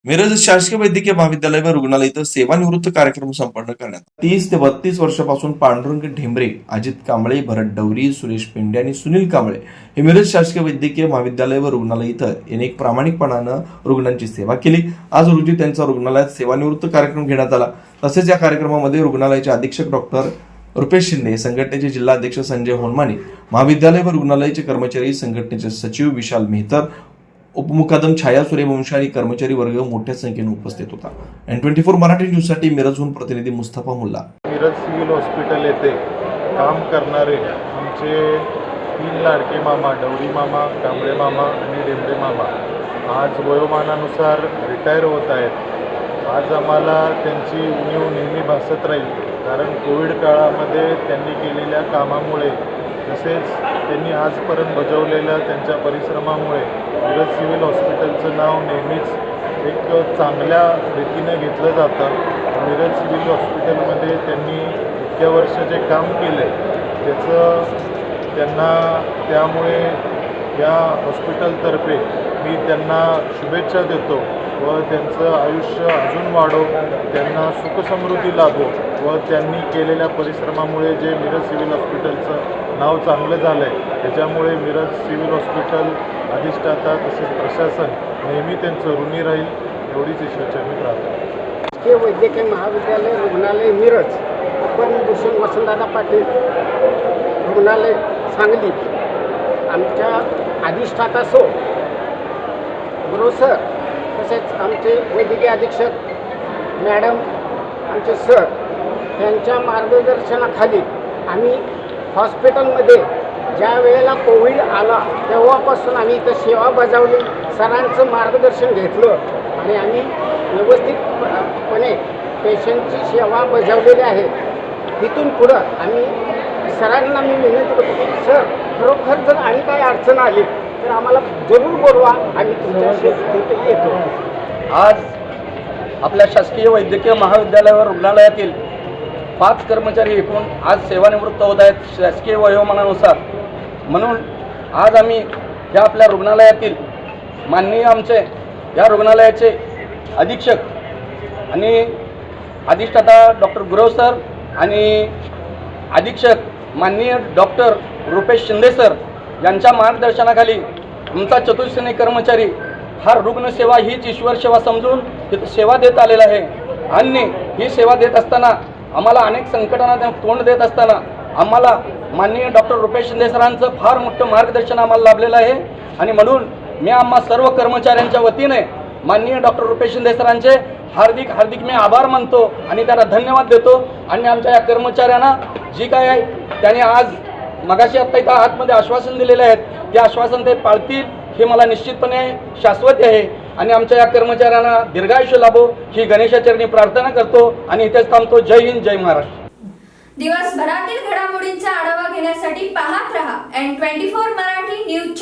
मिरज शासकीय वैद्यकीय महाविद्यालय व रुग्णालय इथं सेवानिवृत्त कार्यक्रम संपन्न करण्यात 30 ते 32 वर्षापासून पांडुरंग ढेंबरे, अजित कांबळे, भरत डवरी, सुरेश पेंडे आणि सुनील कांबळे हे मिरज शासकीय वैद्यकीय महाविद्यालय व रुग्णालय इथं अनेक प्रामाणिकपणानं रुग्णांची सेवा केली। आज रोजी त्यांचा रुग्णालयात सेवानिवृत्त कार्यक्रम घेण्यात आला। तसेच या कार्यक्रमामध्ये रुग्णालयाचे अधीक्षक डॉक्टर रुपेश शिंदे, संघटनेचे जिल्हाध्यक्ष संजय होनमाने, महाविद्यालय व रुग्णालयाचे कर्मचारी, संघटनेचे सचिव विशाल मेहतर, उपमुकादम छाया सूर्यवंशी आणि कर्मचारी वर्ग मोठ्या संख्येने उपस्थित होता। N24 मराठी न्यूज साठी मिरजहून प्रतिनिधी मुस्तफा मुल्ला। मिरज सिव्हिल हॉस्पिटल येथे काम करणारे आमचे 3 लाडके मामा, डवरी मामा, कांबळे मामा आणि ढेंबरे मामा आज वयोमानानुसार रिटायर होत आहेत। आज आम्हाला त्यांची उणीव नेहमी भासत राहील, कारण कोविड काळामध्ये त्यांनी केलेल्या कामामुळे तसेच त्यांनी आजपर्यंत बजावलेल्या त्यांच्या परिश्रमामुळे मिरज सिव्हिल हॉस्पिटलचं नाव नेहमीच एक चांगल्या रीतीने घेतलं जातं। मिरज सिव्हिल हॉस्पिटलमध्ये त्यांनी इतक्या वर्ष जे काम केले त्यांना त्यामुळे या हॉस्पिटलतर्फे मी त्यांना शुभेच्छा देतो व त्यांचं आयुष्य अजून वाढो, त्यांना सुखसमृद्धी लाभो व त्यांनी केलेल्या परिश्रमामुळे जे मिरज सिव्हिल हॉस्पिटलचं नाव चांगलं झालं आहे त्याच्यामुळे मिरज सिव्हिल हॉस्पिटल अधिष्ठाता तसेच प्रशासन नेहमी त्यांचं ऋणी राहील एवढीच ईश्वरचरणी प्रार्थना। हे वैद्यकीय महाविद्यालय रुग्णालय मिरज, आपण भूषण वसंतदादा पाटील रुग्णालय सांगली, आमच्या अधिष्ठाता सो गुरु सर, तसेच आमचे वैद्यकीय अधीक्षक मॅडम, आमचे सर यांच्या मार्गदर्शनाखाली आम्ही हॉस्पिटलमध्ये ज्या वेळेला कोविड आला तेव्हापासून आम्ही इथं सेवा बजावली, सरांचं मार्गदर्शन घेतलं आणि आम्ही व्यवस्थितपणे पेशंटची सेवा बजावलेली आहे। तिथून पुढं आम्ही सरांना मी विनंती करतो की सर, खरोखर जर आणि काही अडचण आली तर आम्हाला जरूर बोलवा, आम्ही तुमच्याशी तिथे येतो। आज आपल्या शासकीय वैद्यकीय महाविद्यालय व रुग्णालयातील 5 कर्मचारी एकूण आज सेवानिवृत्त होत आहेत शासकीय वयोमानानुसार। म्हणून आज आम्ही या आपल्या रुग्णालयातील माननीय आमचे या रुग्णालयाचे अधीक्षक आणि अधिष्ठाता डॉक्टर गुरव सर आणि अधीक्षक माननीय डॉक्टर रुपेश शिंदे सर यांच्या मार्गदर्शनाखाली आमचा चतुर्सेनी कर्मचारी हा रुग्णसेवा हीच ईश्वर सेवा समजून तिथं सेवा देत आलेला आहे। आणि ही सेवा देत असताना आम्हाला अनेक संकटांना तोंड देत असताना आम्हाला माननीय डॉक्टर रुपेश शिंदे सरांचं फार मोठं मार्गदर्शन आम्हाला लाभलेलं आहे। आणि म्हणून मी आम्हा सर्व कर्मचाऱ्यांच्या वतीने माननीय डॉक्टर रुपेश शिंदे सरांचे हार्दिक मी आभार मानतो आणि त्यांना धन्यवाद देतो। आणि आमच्या या कर्मचाऱ्यांना जी काय आहे त्यांनी आज मगाशी आत्ता इथं आतमध्ये आश्वासन दिलेले आहेत ते आश्वासन ते पाळतील हे मला निश्चितपणे शाश्वती आहे। आणि आमच्या या कर्मचाऱ्यांना दीर्घायुष्य लाभो ही गणेशाचरणी प्रार्थना करतो आणि इथेच थांबतो। जय हिंद, जय महाराष्ट्र। दिवसभरातील घडामोडींचा आढावा घेण्यासाठी पाहत रहा N24 मराठी न्यूज।